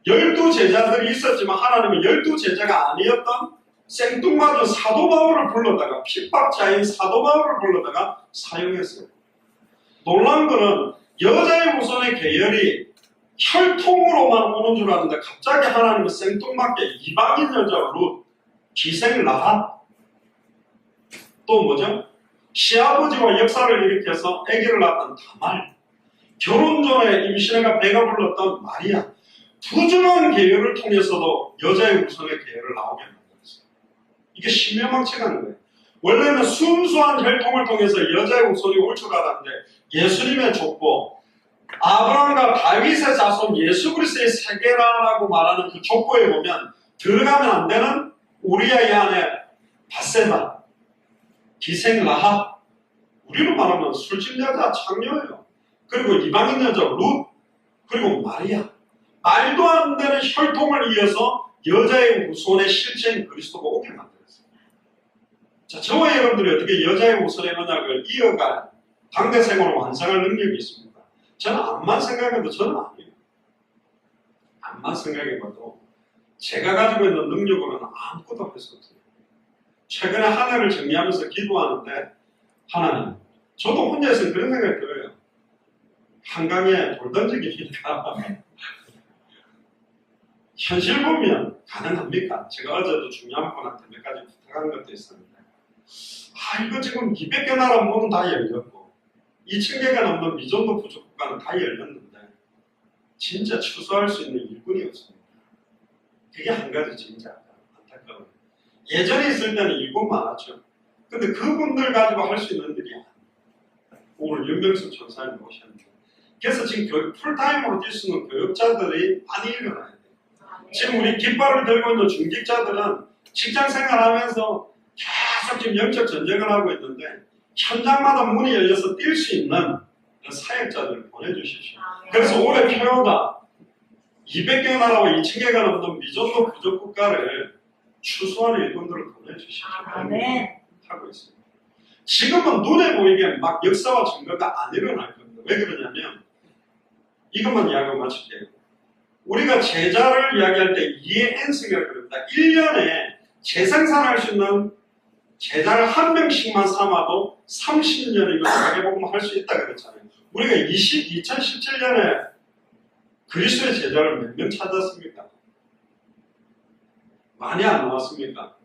12 제자들이 있었지만 하나님은 12 제자가 아니었던 생뚱맞은 사도 바울을 불러다가 핍박자인 사도 바울을 불러다가 사용했어요. 놀라운 거는 여자의 후손의 계열이 혈통으로만 오는 줄 알았는데 갑자기 하나님은 생뚱맞게 이방인 여자 룻, 기생 라합, 또 뭐죠? 시아버지와 역사를 일으켜서 아기를 낳았던 다말, 결혼 전에 임신해가 배가 불렀던 마리아, 부정한 계열을 통해서도 여자의 후손의 계열을 나오게 만들었어요. 이게 신명망측한 거예요. 원래는 순수한 혈통을 통해서 여자의 후손이 올 줄 알았는데 예수님의 족보, 아브라함과 다윗의 자손 예수 그리스도의 세계라라고 말하는 그 족보에 보면 들어가면 안 되는 우리아의 아내 바세바, 기생 라합, 우리로 말하면 술집 여자 창녀예요. 그리고 이방인 여자 룻, 그리고 마리아. 말도 안 되는 혈통을 이어서 여자의 후손의 실체인 그리스도가 오게 만들었어요. 자, 저와 여러분들이 어떻게 여자의 후손의 언약을 이어갈 당대 생활을 완성할 능력이 있습니까? 저는 암만 생각해도 저는 아니에요. 암만 생각해봐도 제가 가지고 있는 능력으로는 아무것도 할 수 없어요. 최근에 한 해를 정리하면서 기도하는데 하나님, 저도 혼자 있으면 그런 생각이 들어요. 한강에 돌 던지기니까 현실 보면 가능합니까? 제가 어제도 중요한 분한테 몇 가지 부탁한 것도 있었는데 이거 지금 200개 나라 문은 다 열렸고 2,000개가 넘는 미전도 부족국가는 다 열렸는데 진짜 추수할 수 있는 일꾼이 없습니다. 그게 한 가지 진짜 안타까워요. 예전에 있을 때는 일꾼 많았죠. 근데 그분들 가지고 할 수 있는 일이 아니에요. 오늘 윤병수 전사님 오셨는데 그래서 지금 풀타임으로 뛸 수 있는 교육자들이 많이 일어나야 돼요. 지금 우리 깃발을 들고 있는 중직자들은 직장 생활하면서 계속 지금 영적 전쟁을 하고 있는데 현장마다 문이 열려서 뛸 수 있는 사역자들을 보내주십시오. 그래서 올해 표어가 200개 나라와 2,000개가 넘는 미전도 부족 국가를 추수하는 일꾼들을 보내주십시오. 하고 있습니다. 지금은 눈에 보이게 막 역사와 증거가 안 일어날 겁니다. 왜 그러냐면 이것만 이야기하고 마칠게요. 우리가 제자를 이야기할 때 이해엔승이라고 그럽니다. 1년에 재생산할 수 있는 제자를 한 명씩만 삼아도 30년이면 세계복음을 할 수 있다 그랬잖아요. 우리가 2017년에 그리스도의 제자를 몇 명 찾았습니까? 많이 안 나왔습니까?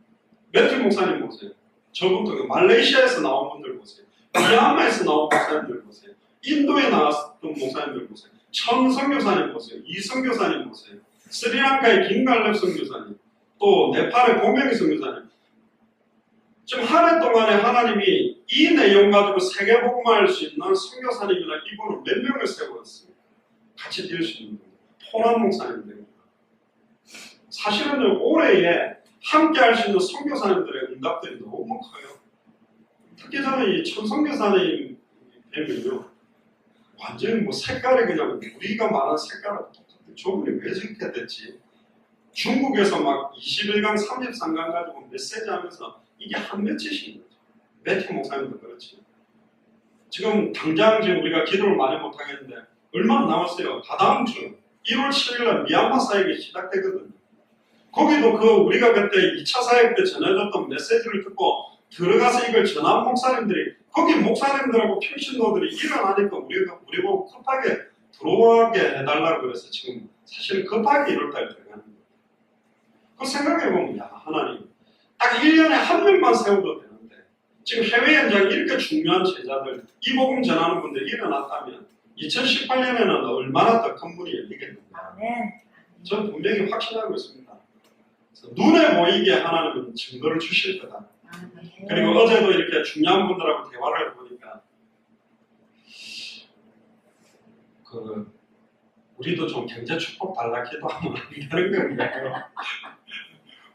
매튜 목사님 보세요. 저부터 말레이시아에서 나온 분들 보세요. 미얀마에서 나온 목사님들 보세요. 인도에 나왔던 목사님들 보세요. 천 선교사님 보세요. 이 선교사님 보세요. 스리랑카의 김갈렙 선교사님, 또 네팔의 고명희 선교사님. 지금 한 해 동안에 하나님이 이 내용 가지고 세계복음화할 수 있는 선교사님이나 이분을 몇 명을 세웠습니다. 같이 뛸 수 있는 분. 포란 목사님들. 사실은 올해에 함께 할 수 있는 선교사님들의 응답들이 너무 커요. 특히 저는 이 천선교사님 뵈면요, 완전히 뭐 색깔이 그냥 우리가 말하는 색깔하고 똑같아요. 저분이 왜 저렇게 됐지? 중국에서 막 21강, 33강 가지고 메시지 하면서 이게 한 며칠씩 거죠. 매튜 목사님도 그렇지. 지금 당장 지금 우리가 기도를 많이 못하겠는데 얼마 안 남았어요. 다다음 주 1월 7일날 미얀마 사역이 시작되거든요. 거기도 그 우리가 그때 2차 사역 때 전해줬던 메시지를 듣고 들어가서 이걸 전한 목사님들이 거기 목사님들하고 평신도들이 일어나니까 우리 보고 급하게 들어오게 해달라고 그래서 지금 사실 급하게 1월달에 들어가는 거예요. 그 생각해보면 야 하나님 딱 1년에 한 명만 세워도 되는데 지금 해외 현장에 이렇게 중요한 제자들 이 복음 전하는 분들이 일어났다면 2018년에는 얼마나 더 큰 문이 열리겠는가. 저는 분명히 확신하고 있습니다. 눈에 보이게 하나님은 증거를 주실 거다. 그리고 어제도 이렇게 중요한 분들하고 대화를 해보니까 우리도 좀 경제 축복 달라 기도하면 안 되는 건가요?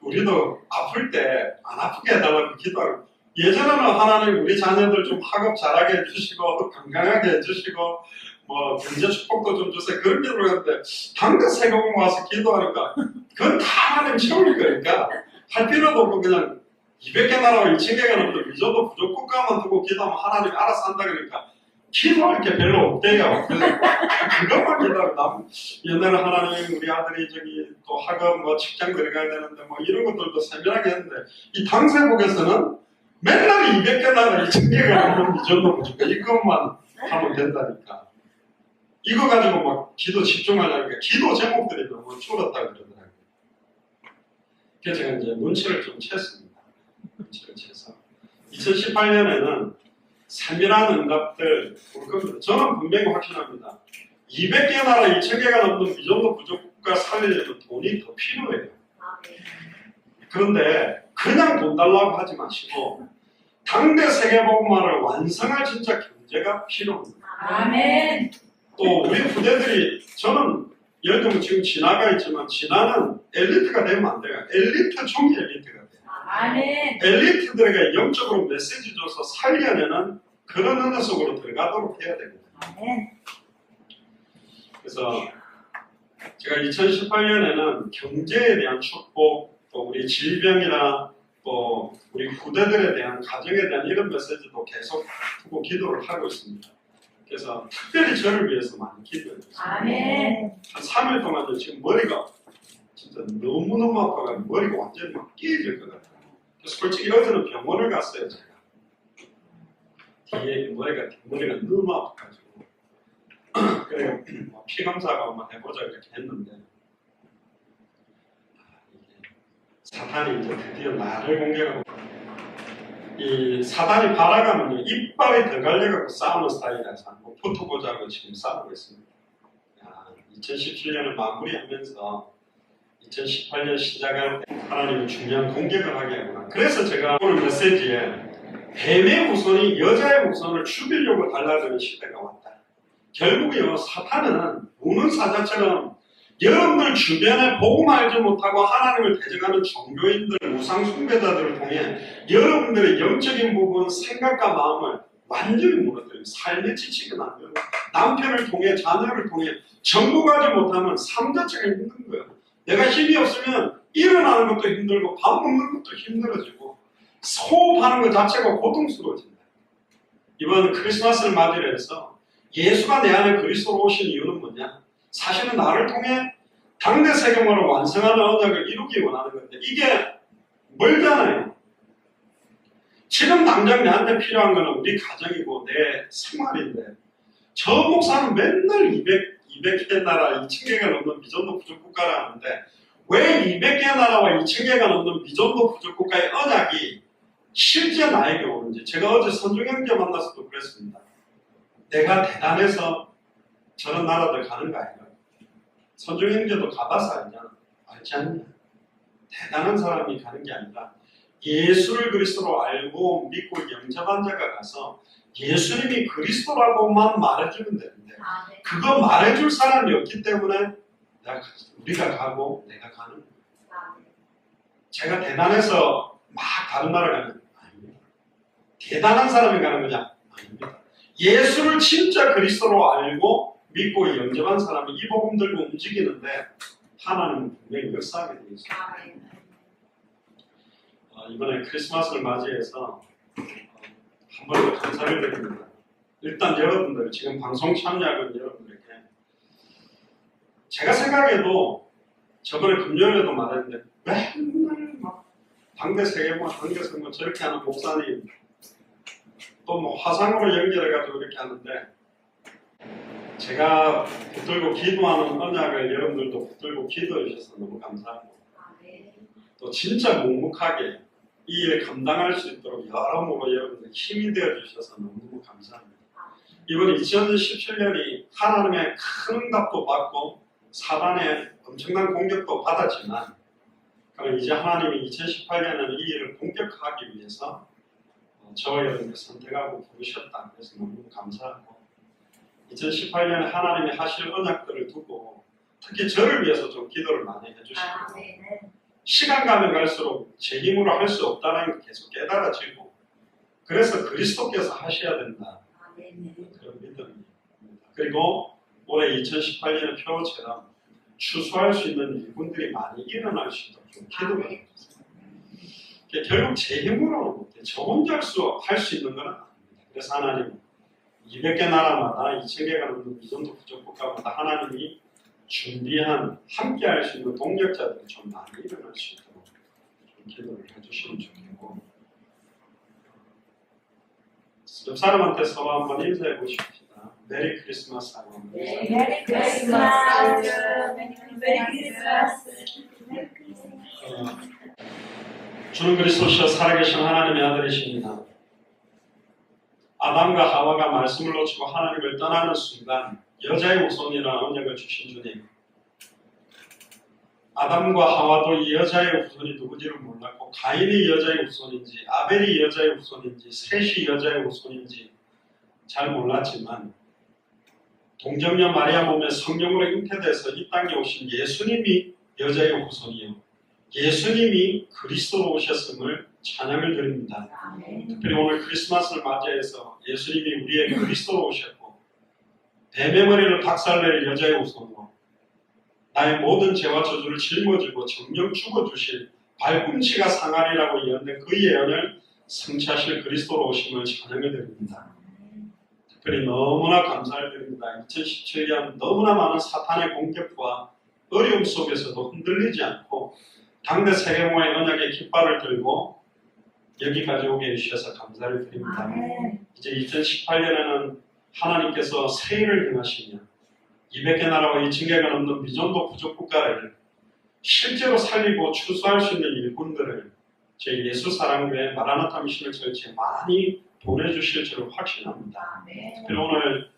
우리도 아플 때 안 아프게 해달라고 기도하고 예전에는 하나님 우리 자녀들 좀 학업 잘하게 해주시고 건강하게 해주시고 뭐 경제 축복도 좀 주세요 그런 기도를 했는데 당대 세금 와서 기도하니까 그건 다 하나님 채울 거니까 할 필요도 없고 그냥 200개 나라와 2,000개가 넘는 미전도 부족 국가만 두고 기도하면 하나님 알아서 한다 그러니까 기도할 게 별로 없대요. 그것만 기도하고 옛날에 하나님 우리 아들이 저기 또 학업 뭐 직장 들어가야 되는데 뭐 이런 것들도 세밀하게 했는데 이 당세복에서는 맨날 200개 나라 2,000개가 넘는 미전도 부족 이것만 하면 된다니까. 이거 가지고 막 기도 집중하려니까 기도 제목들이 너무 줄었다 그러더라고요. 그래서 제가 이제 눈치를 좀 챘습니다. 눈치를 채서 2018년에는 세밀한 응답들 올 겁니다. 저는 분명히 확신합니다. 200개 나라 2,000개가 넘는 미전도 부족 국가 살리려면 돈이 더 필요해요. 그런데 그냥 돈 달라고 하지 마시고 당대 세계복음화를 완성할 진짜 경제가 필요합니다. 아멘. 또 우리 부대들이 저는 예를 들면 지금 진화가 있지만 진화는 엘리트가 되면 안 돼요. 엘리트 중에 엘리트가 돼요. 아멘. 엘리트들에게 영적으로 메시지 줘서 살려내는 그런 은혜 속으로 들어가도록 해야 됩니다. 아멘. 그래서 제가 2018년에는 경제에 대한 축복, 또 우리 질병이나 또 우리 후대들에 대한 가정에 대한 이런 메시지도 계속 두고 기도를 하고 있습니다. 그래서 특별히 저를 위해서 많이 기도했습니다. 아멘. 한 3일 동안 지금 머리가 진짜 너무너무 아파가지고 머리가 완전히 막 깨질 것 같아요. 솔직히 어제는 병원을 갔어요, 제가. 뒤에 머리가 너무 아파가지고. 그래요. 피 검사가 한번 해보자 이렇게 했는데 사탄이 이제 드디어 나를 공격하고 이 사단이 바라가면 이빨이 더 갈려갖고 싸우는 스타일이라서 한번 붙어보자고 지금 싸우고 있습니다. 2017년을 마무리하면서 2018년 시작할 때 하나님이 중요한 공격을 하게 하구나. 그래서 제가 오늘 메시지에 뱀의 후손이 여자의 후손을 죽이려고 달라드는 시대가 왔다. 결국에요 사탄은 우는 사자처럼 여러분들 주변에 복음 알지 못하고 하나님을 대적하는 종교인들, 우상 숭배자들을 통해 여러분들의 영적인 부분, 생각과 마음을 완전히 무너뜨리고 삶의 지식은 안 되고 남편을 통해 자녀를 통해 정보 가지 못하면 삶 자체가 힘든 거예요. 내가 힘이 없으면 일어나는 것도 힘들고 밥 먹는 것도 힘들어지고 호흡하는 것 자체가 고통스러워진다. 이번 크리스마스를 맞이를 해서 예수가 내 안에 그리스도로 오신 이유는 뭐냐? 사실은 나를 통해 당대 세계만을 완성하는 언약을 이루기 원하는 건데 이게 멀잖아요. 지금 당장 내한테 필요한 거는 우리 가정이고 내 생활인데 저 목사는 맨날 200개 나라 2,000개가 넘는 미전도 부족 국가를 하는데 왜 200개 나라와 2,000개가 넘는 미전도 부족 국가의 언약이 실제 나에게 오는지. 제가 어제 선중형제 만나서도 그랬습니다. 내가 대단해서 저런 나라들 가는 거 아닌가? 선중형제도 가봐서 알지 않냐? 대단한 사람이 가는 게 아니라 예수를 그리스도로 알고 믿고 영접한 자가 가서 예수님이 그리스도라고만 말해주면 되는데 그거 말해줄 사람이 없기 때문에 우리가 가고 내가 가는 거예요. 제가 대단해서 막 다른 나라 가는 아닙니다. 대단한 사람이 가는 거냐? 아닙니다. 예수를 진짜 그리스도로 알고 믿고 영접한 사람이 이 복음 들고 움직이는데 하나님은 분명히 역사하게 되어 있습니다. 이번에 크리스마스를 맞이해서 한 번 더 감사를 드립니다. 일단 여러분들 지금 방송 참여하는 여러분들에게 제가 생각해도 저번에 금요일에도 말했는데 맨날 막 당대 세계만 당대에서 뭐 저렇게 하는 목사님 또 뭐 화상으로 연결해가지고 이렇게 하는데 제가 붙들고 기도하는 언약을 여러분들도 붙들고 기도해 주셔서 너무 감사하고 또 진짜 묵묵하게 이 일을 감당할 수 있도록 여러모로 여러분들 힘이 되어 주셔서 너무 감사합니다. 이번 2017년이 하나님의 큰 응답도 받고 사단의 엄청난 공격도 받았지만 그럼 이제 하나님이 2018년에는 이 일을 본격화하기 위해서 저와 여러분을 선택하고 부르셨다. 그래서 너무 감사하고 2018년에 하나님이 하실 언약들을 두고 특히 저를 위해서 좀 기도를 많이 해주시고 시간 가면 갈수록 제 힘으로 할 수 없다는 게 계속 깨달아지고 그래서 그리스도께서 하셔야 된다. 그런 믿음입니다. 그리고 올해 2018년의 표처럼 추수할 수 있는 일꾼들이 많이 일어날 수 있도록 좀 기도를 해주세요. 결국 제 힘으로는 못해. 저 혼자 할 수 있는 건 아닙니다. 그래서 하나님 200개 나라마다 2,000개가 넘는 미전도 부족 국가마다 하나님이 준비한 함께 할 수 있는 동력자들이 좀 많이 일어날 수 있도록 좀 기도를 해주시면 좋겠고 옆 사람한테 서로 한번 인사해 보십시다. 메리 크리스마스 하고 한번 인사해 메리 크리스마스. 메리 크리스마스. 주는 그리스도시여 살아계신 하나님의 아들이십니다. 아담과 하와가 말씀을 놓치고 하나님을 떠나는 순간 여자의 후손이라는 언약을 주신 주님, 아담과 하와도 이 여자의 후손이 누구지를 몰랐고 가인이 여자의 후손인지 아벨이 여자의 후손인지 셋이 여자의 후손인지 잘 몰랐지만 동정녀 마리아 몸에 성령으로 잉태돼서 이 땅에 오신 예수님이 여자의 후손이요 예수님이 그리스도로 오셨음을 찬양을 드립니다. 특별히 오늘 크리스마스를 맞이해서 예수님이 우리의 그리스도로 오셨고 뱀의 머리를 박살낼 여자의 후손으로 나의 모든 죄와 저주를 짊어지고 정령 죽어주실 발꿈치가 상하리라고 예언된 그 예언을 성취하실 그리스도로 오심을 찬양을 드립니다. 특별히 너무나 감사를 드립니다. 2017년 너무나 많은 사탄의 공격과 어려움 속에서도 흔들리지 않고 당대 세계모의 언약의 깃발을 들고 여기까지 오게 해주셔서 감사를 드립니다. 이제 2018년에는 하나님께서 새 일을 행하시며 200개 나라와 2,000개가 넘는 미전도 부족 국가를 실제로 살리고 추수할 수 있는 일꾼들을 제 예수 사랑교회 마라나타 미션을 절치에 많이 보내주실 줄을 확신합니다. 특별히 오늘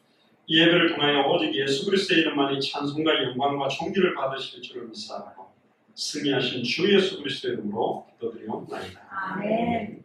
이 예배를 통하여 오직 예수 그리스도의 이름만이 찬송과 영광과 존귀를 받으실 줄을 믿사하고 승리하신 주 예수 그리스도의 이름으로 기도드리옵나이다. 아멘.